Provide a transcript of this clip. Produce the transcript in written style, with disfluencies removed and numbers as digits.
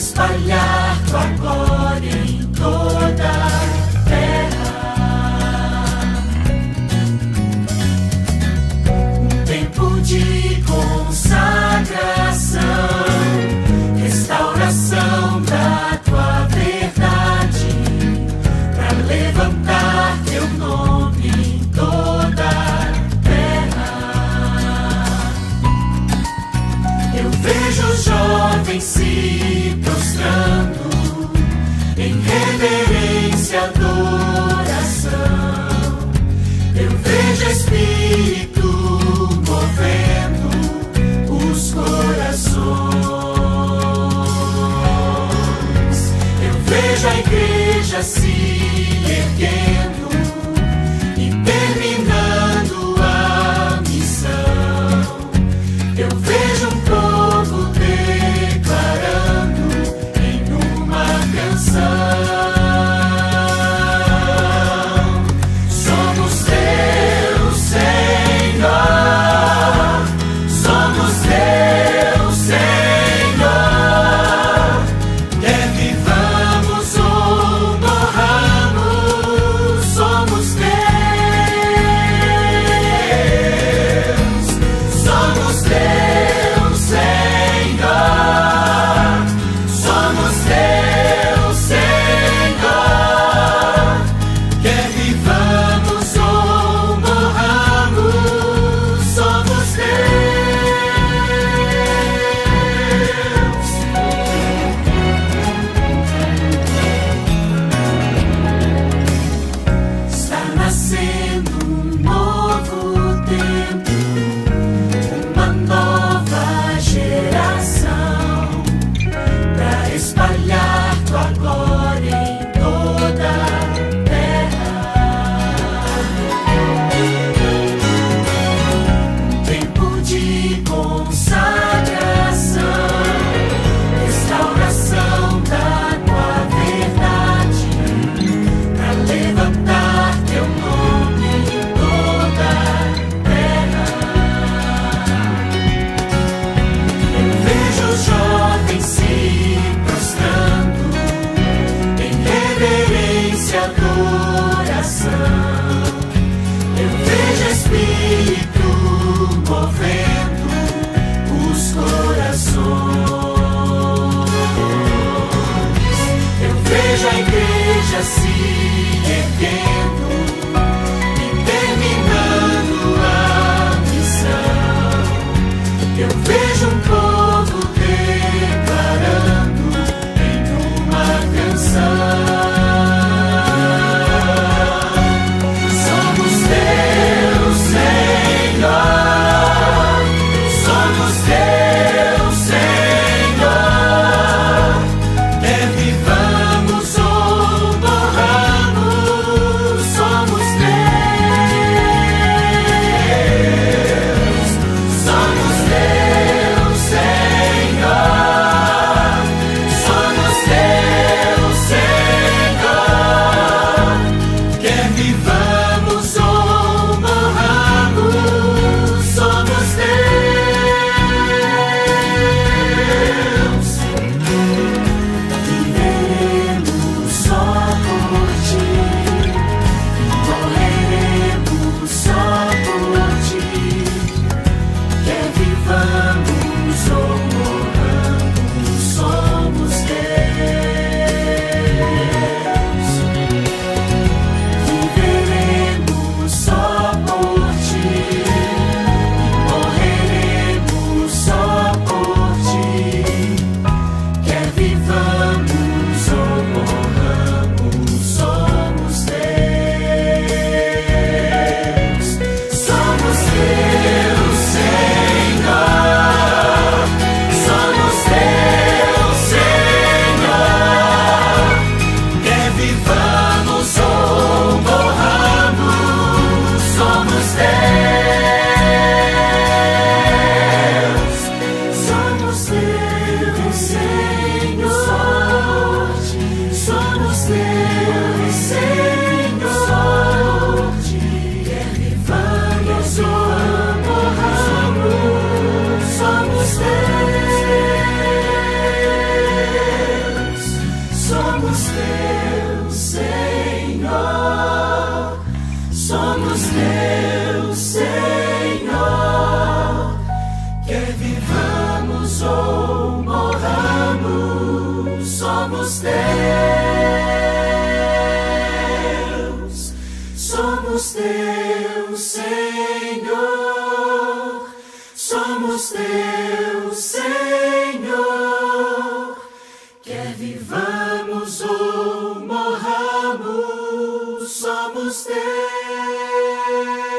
espalhar tua glória em toda a terra. Um tempo de consagração, restauração da tua verdade, para levantar teu nome em toda a terra. Eu vejo os jovens se prostrando em reverência e adoração. Eu vejo Espírito movendo os corações. Eu vejo a igreja se erguendo e terminando a missão. Eu vejo um povo declarando em uma canção: somos teus, Senhor, somos teus, Senhor, quer vivamos ou morramos, somos teus, Senhor, somos teus, Senhor, quer vivamos ou morramos, somos teus.